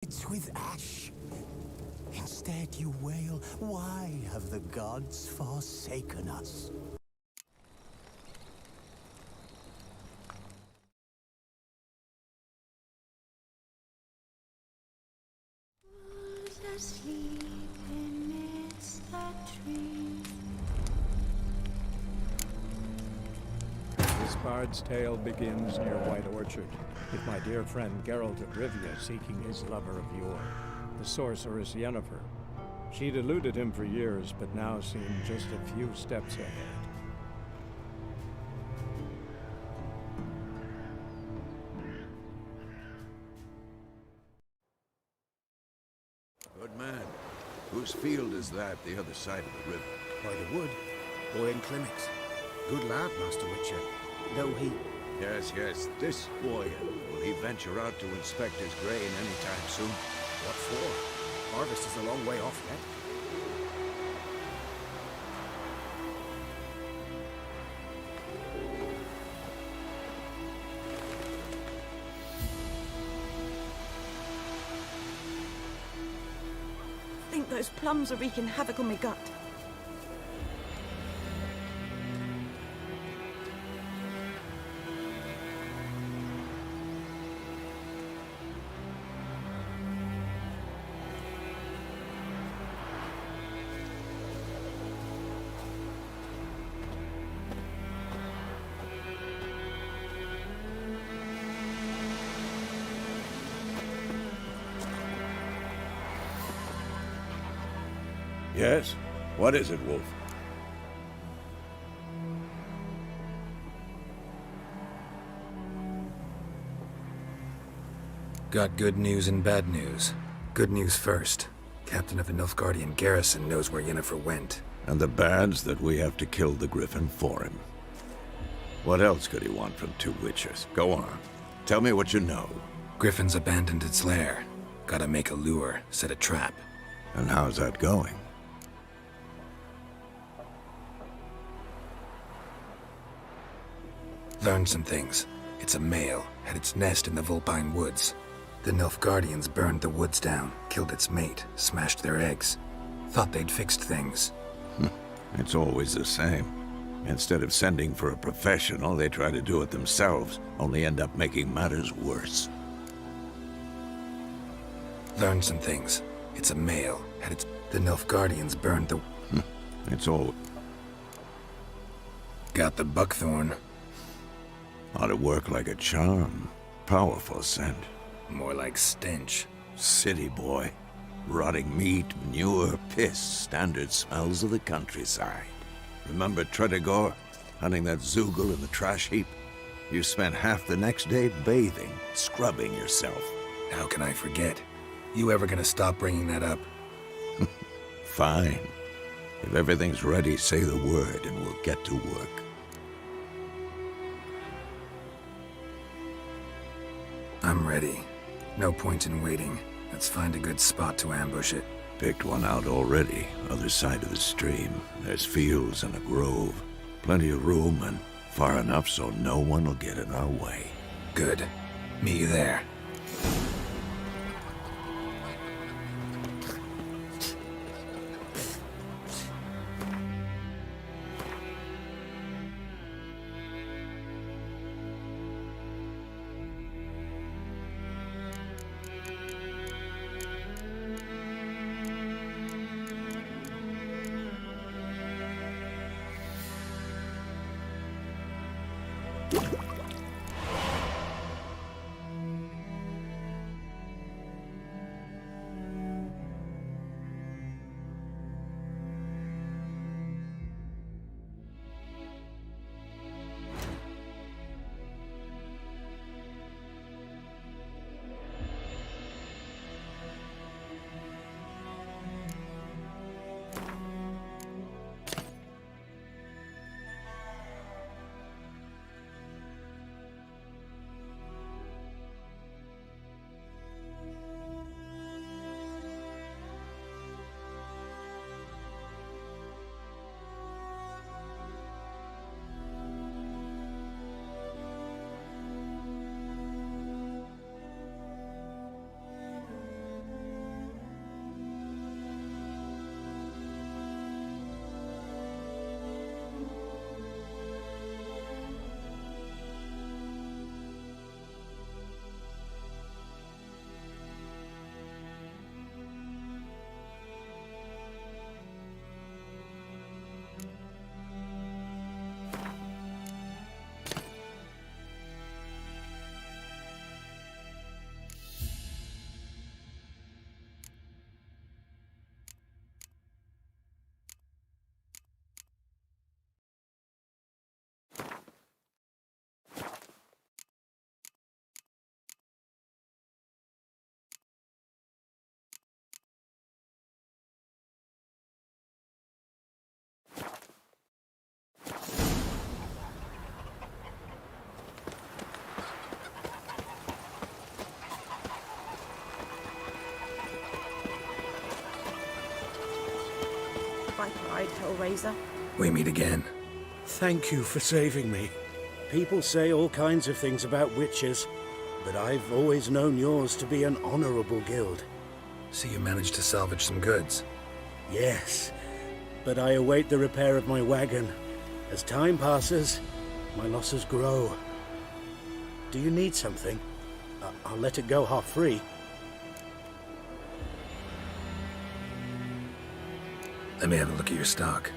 It's with ash. Instead you wail, why have the gods forsaken us? Asleep amidst the trees. This bard's tale begins near White Orchard, with my dear friend Geralt of Rivia seeking his lover of yore, the sorceress Yennefer. She'd eluded him for years, but now seemed just a few steps ahead. Good man. Whose field is that, the other side of the river? By the wood, Owen Clements. Good lad, Master Witcher. Though he... Yes, this Oyen. Will he venture out to inspect his grain anytime soon? What for? Harvest is a long way off yet. I think those plums are wreaking havoc on my gut. Yes? What is it, Wolf? Got good news and bad news. Good news first. Captain of the Nilfgaardian garrison knows where Yennefer went. And the bad's that we have to kill the Griffin for him. What else could he want from two witches? Go on. Tell me what you know. Griffin's abandoned its lair. Gotta make a lure, set a trap. And how's that going? Learned some things. It's a male, had its nest in the Vulpine Woods. The Nilfgaardians burned the woods down, killed its mate, smashed their eggs. Thought they'd fixed things. It's always the same. Instead of sending for a professional, they try to do it themselves, only end up making matters worse. Learned some things. It's a male, had its... The Nilfgaardians burned the... It's all... Got the buckthorn. ought to work like a charm. Powerful scent. More like stench. City boy. Rotting meat, manure, piss, standard smells of the countryside. Remember Tredegor? Hunting that Zoogle in the trash heap? You spent half the next day bathing, scrubbing yourself. How can I forget? You ever gonna stop bringing that up? Fine. If everything's ready, say the word and we'll get to work. I'm ready. No point in waiting. Let's find a good spot to ambush it. Picked one out already, other side of the stream. There's fields and a grove. Plenty of room and far enough so no one will get in our way. Good. Meet you there. by pride, Hellraiser. We meet again. Thank you for saving me. People say all kinds of things about witches, but I've always known yours to be an honorable guild. So you managed to salvage some goods. Yes, but I await the repair of my wagon. As time passes, my losses grow. Do you need something? I'll let it go half-free. Let me have a look at your stock.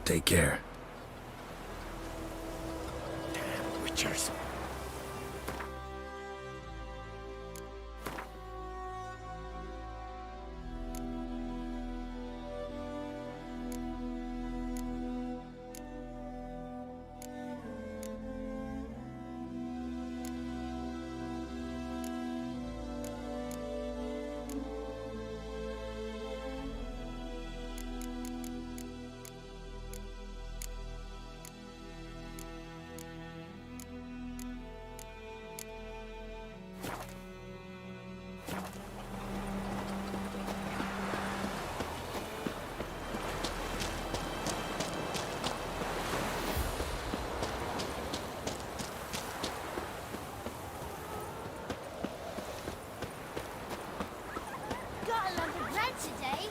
Take care. Damn witchers. Got a lump of bread today.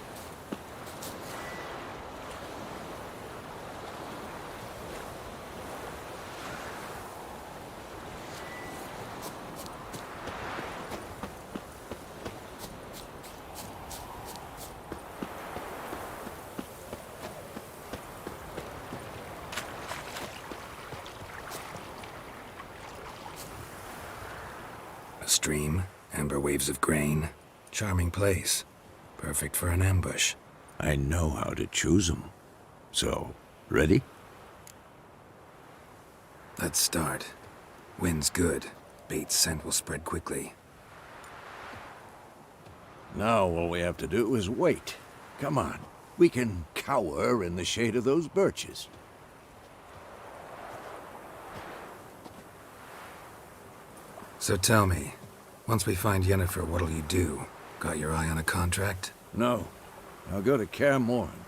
A stream, amber waves of grain. Charming place. Perfect for an ambush. I know how to choose 'em. So, ready? Let's start. Wind's good. Bait's scent will spread quickly. Now all we have to do is wait. Come on. We can cower in the shade of those birches. So tell me, once we find Yennefer, what'll you do? Got your eye on a contract? No. I'll go to Kaer Morhen.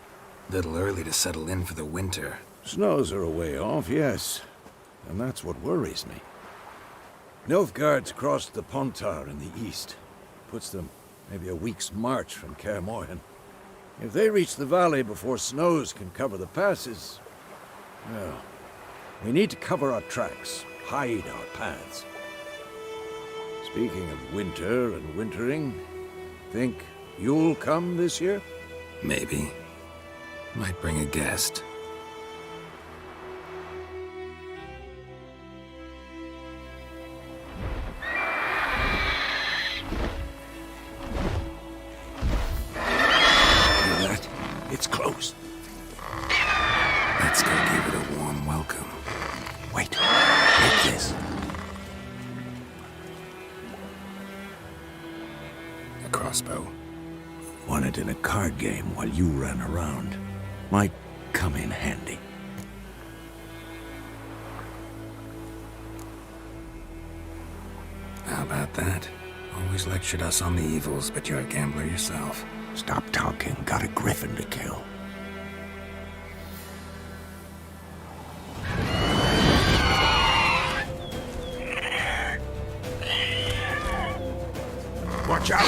Little early to settle in for the winter. Snows are a way off, yes. And that's what worries me. Nilfgaard's crossed the Pontar in the east. Puts them maybe a week's march from Kaer Morhen. If they reach the valley before snows can cover the passes, well, we need to cover our tracks, hide our paths. Speaking of winter and wintering, think you'll come this year? Maybe. Might bring a guest. Hear that? It's close. Let's go give it a warm welcome. Wait. Take this. A crossbow. Won it in a card game while you ran around. Might come in handy. How about that? Always lectured us on the evils, but you're a gambler yourself. Stop talking. Got a griffin to kill. Watch out!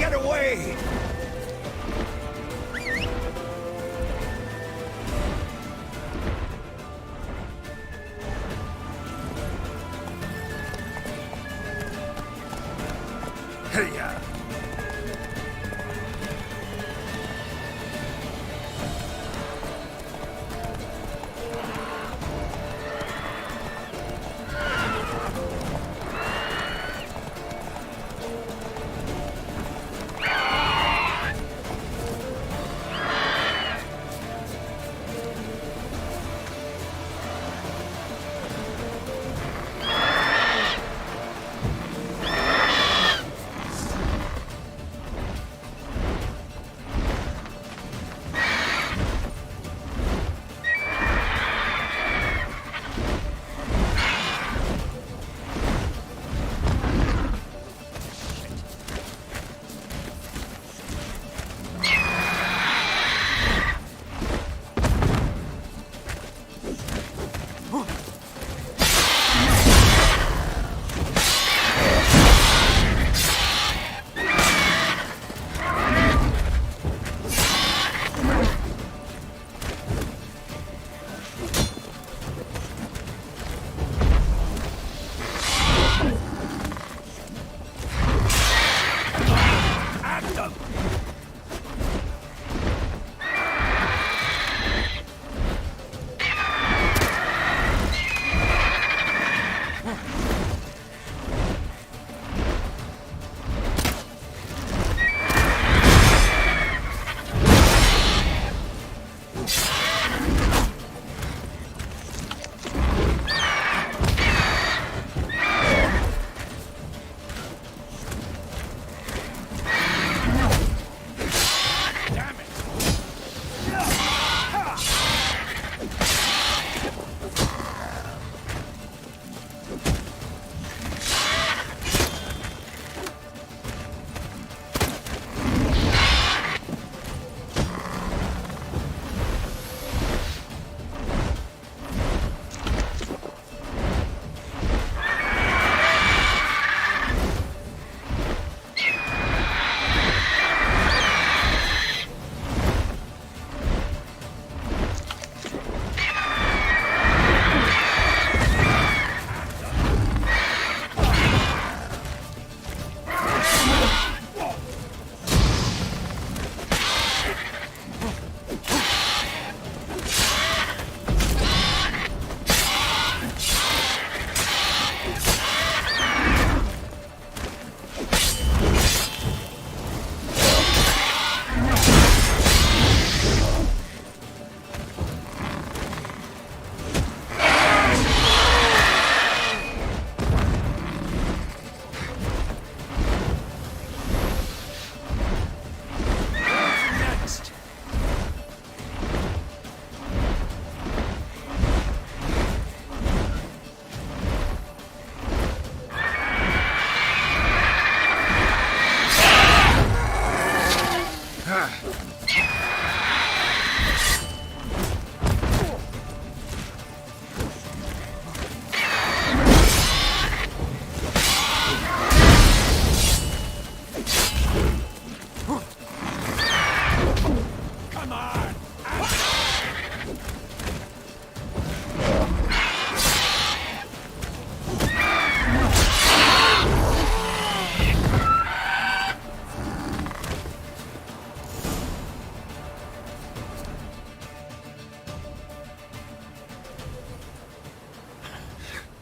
Get away! Hey-ya!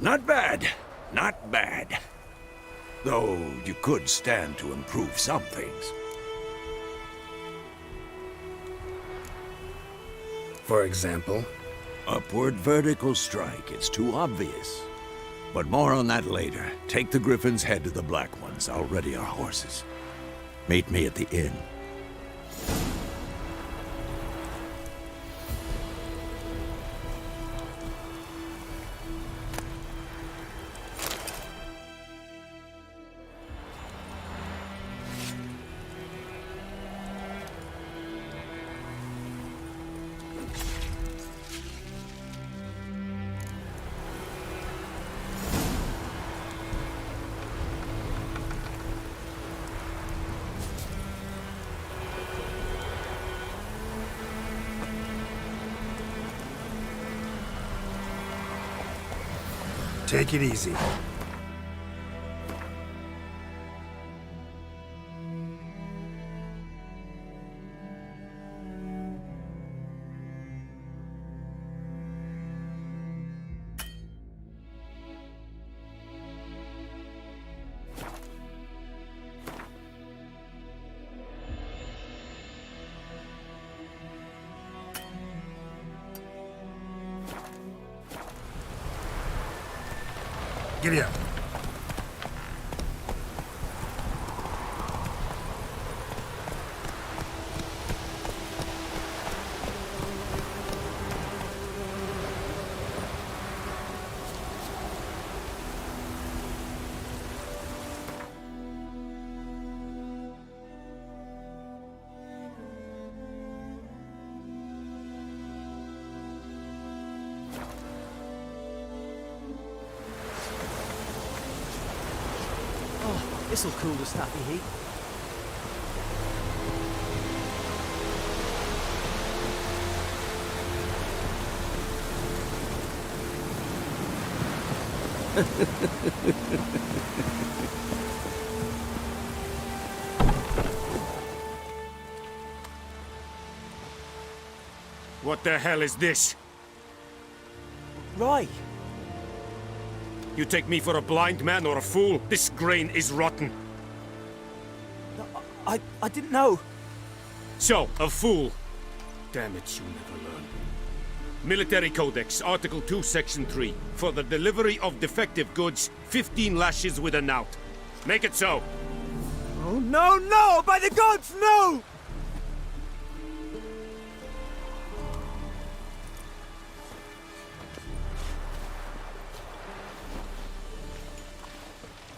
Not bad. Not bad. Though you could stand to improve some things. For example? Upward vertical strike. It's too obvious. But more on that later. Take the Griffin's head to the Black Ones. I'll ready our horses. Meet me at the inn. Take it easy. Giddy up. This'll cool the snappy heat. What the hell is this? Right. You take me for a blind man or a fool? This grain is rotten. No, I didn't know. So, a fool. Damn it, you never learn. Military Codex, Article 2, Section 3. For the delivery of defective goods, 15 lashes with a knout. Make it so. Oh, no, no! By the gods, no!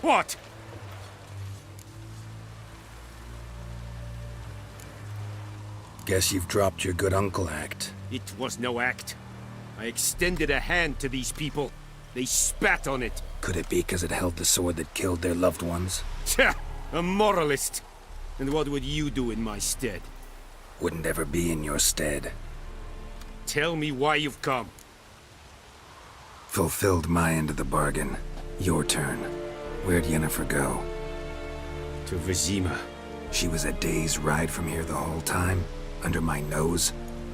What? Guess you've dropped your good uncle act. It was no act. I extended a hand to these people. They spat on it. Could it be because it held the sword that killed their loved ones? Tja, a moralist. And what would you do in my stead? Wouldn't ever be in your stead. Tell me why you've come. Fulfilled my end of the bargain. Your turn. Where'd Yennefer go? To Vizima. She was a day's ride from here the whole time? Under my nose?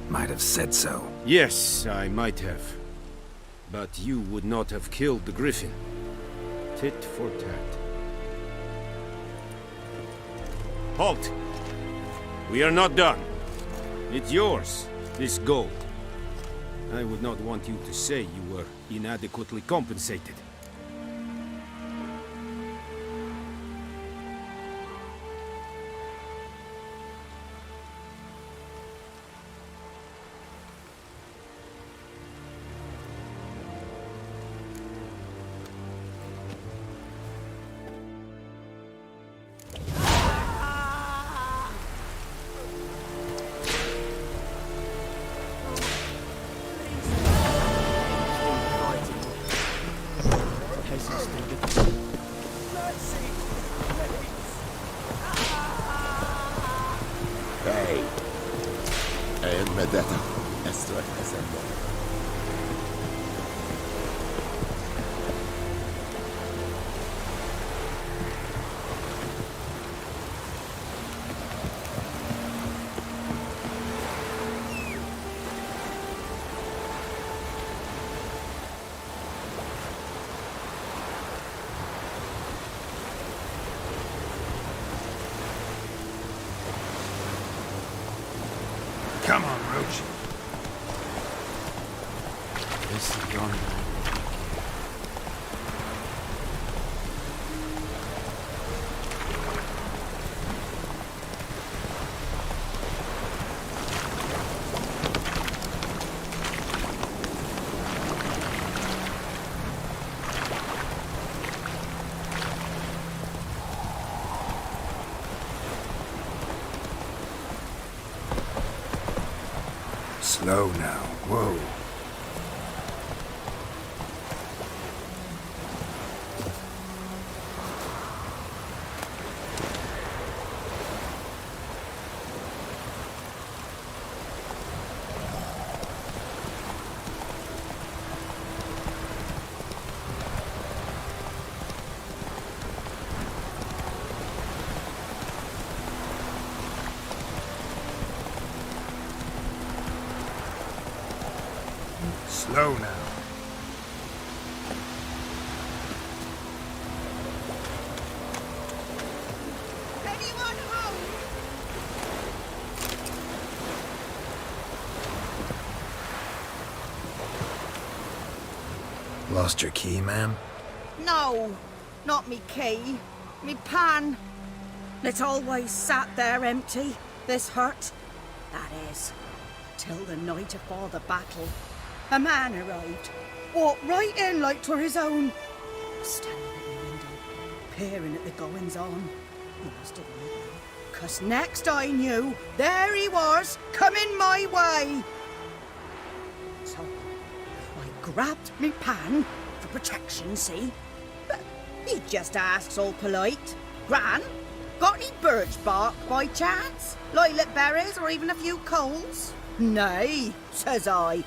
Might have said so. Yes, I might have. But you would not have killed the Griffin. Tit for tat. Halt! We are not done. It's yours, this gold. I would not want you to say you were inadequately compensated. Medeta, ezt vett eszembe. Come on, Roach. This is your man. Slow now. Whoa. Slow now. Anyone home? Lost your key, ma'am? No, not me key. Me pan. It always sat there empty, this hut. That is, till the night afore the battle. A man arrived, walked right in like 'twere his own. Standing at the window, peering at the goings on. He must have known, 'cause next I knew, there he was, coming my way. So I grabbed me pan for protection, see? But he just asks all polite, Gran, got any birch bark by chance? Lilac berries or even a few coals? Nay, says I.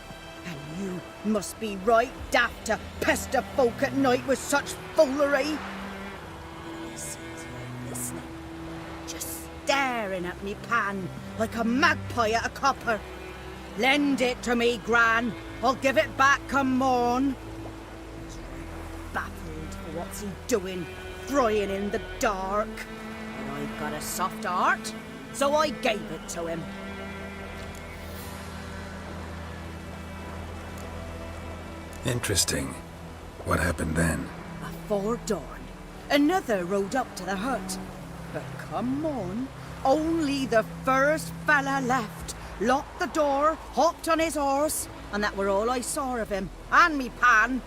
And you must be right daft to pester folk at night with such foolery. He sits here listening, just staring at me pan like a magpie at a copper. Lend it to me, Gran. I'll give it back come morn. He's baffled for what's he doing, frying in the dark. But I've got a soft heart, so I gave it to him. Interesting. What happened then? Afore dawn, another rode up to the hut. But come on, only the first fella left. Locked the door, hopped on his horse, and that were all I saw of him. And me pan.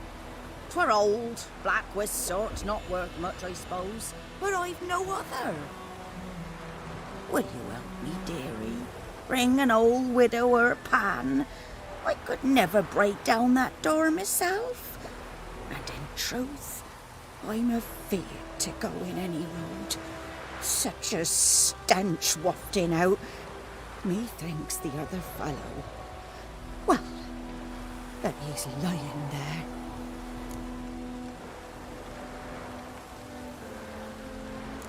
'Twere old, black with soot, not worth much, I suppose. But I've no other. Will you help me, dearie? Bring an old widower pan. I could never break down that door myself. And in truth, I'm afeard to go in any road. Such a stench wafting out. Methinks the other fellow. Well, that he's lying there.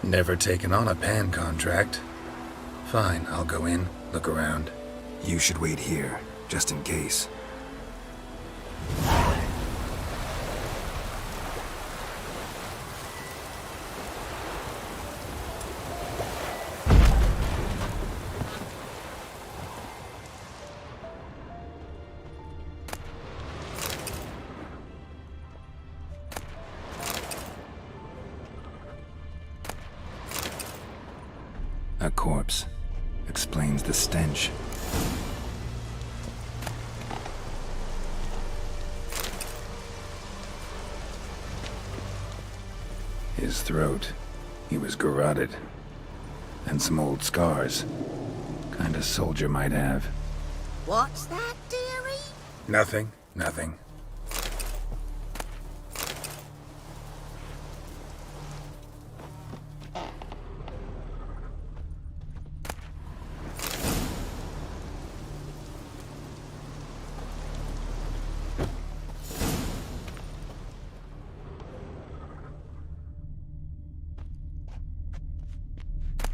Never taken on a pan contract. Fine, I'll go in, look around. You should wait here, just in case. A corpse. Explains the stench. His throat. He was garroted. And some old scars. Kind of soldier might have. What's that, dearie? Nothing. Nothing.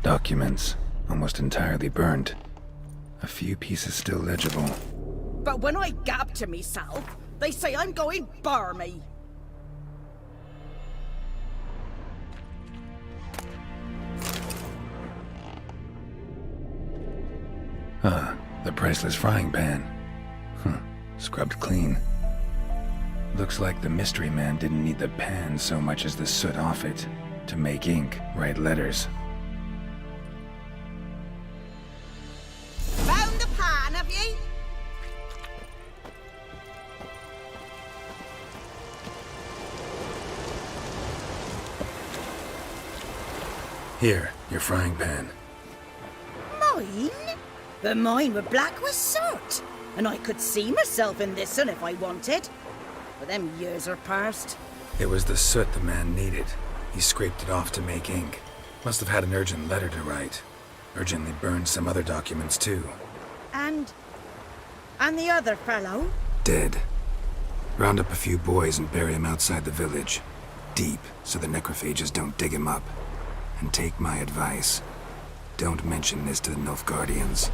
Documents, almost entirely burnt. A few pieces still legible. But when I gab to myself, they say I'm going barmy. Ah, the priceless frying pan. Scrubbed clean. Looks like the mystery man didn't need the pan so much as the soot off it to make ink, write letters. Found the pan, have ye? Here, your frying pan. Mine? But mine were black with soot, and I could see myself in this one if I wanted. But them years are past. It was the soot the man needed. He scraped it off to make ink. Must have had an urgent letter to write. Urgently burned some other documents too. And the other fellow? Dead. Round up a few boys and bury him outside the village. Deep, so the necrophages don't dig him up. And take my advice. Don't mention this to the Nilfgaardians.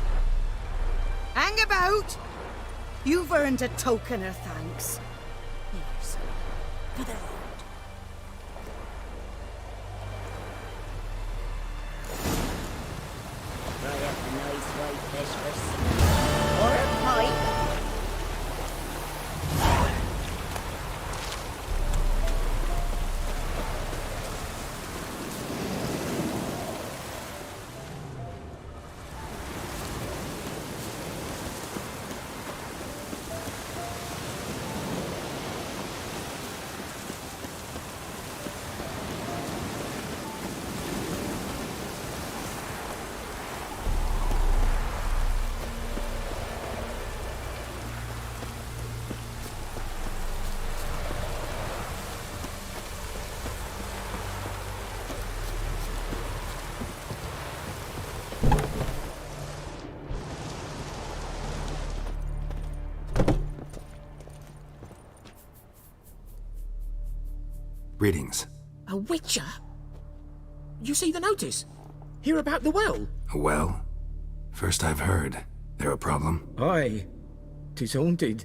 Hang about! You've earned a token of thanks. Here's for the road. Try up a nice white fish for some. Or a pipe. Greetings. A witcher? You see the notice? Hear about the well? A well? First I've heard. There a problem? Aye. 'Tis haunted.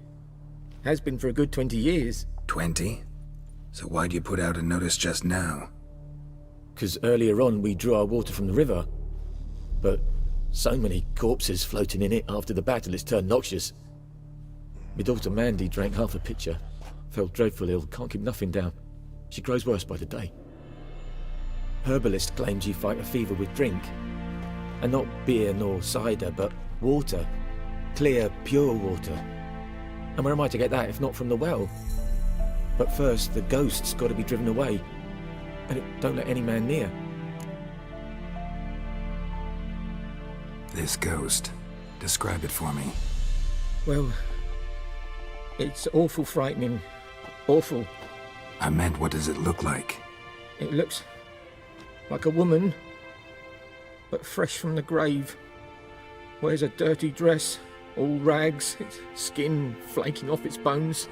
Has been for a good 20 years. 20? So why'd you put out a notice just now? 'Cause earlier on we drew our water from the river. But so many corpses floating in it after the battle it's turned noxious. My daughter Mandy drank half a pitcher. Fell dreadful ill, can't keep nothing down. She grows worse by the day. Herbalist claims you fight a fever with drink. And not beer nor cider, but water. Clear, pure water. And where am I to get that if not from the well? But first, the ghost's got to be driven away. And it don't let any man near. This ghost. Describe it for me. Well, it's awful frightening. Awful. I meant, what does it look like? It looks like a woman, but fresh from the grave. Wears a dirty dress, all rags, its skin flaking off its bones,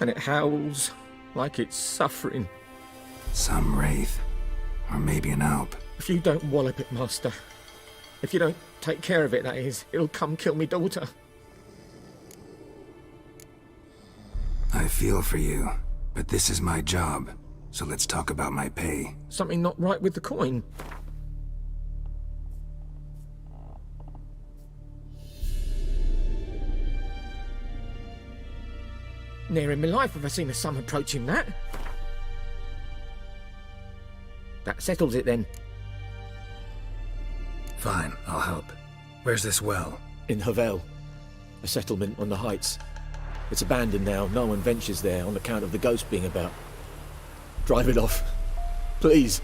and it howls like it's suffering. Some wraith. Or maybe an alp. If you don't wallop it, Master, if you don't take care of it, that is, it'll come kill me daughter. I feel for you, but this is my job, so let's talk about my pay. Something not right with the coin. Ne'er in my life have I seen a sum approaching that. That settles it then. Fine, I'll help. Where's this well? In Havel, a settlement on the heights. It's abandoned now, no one ventures there on account of the ghost being about. Drive it off, please.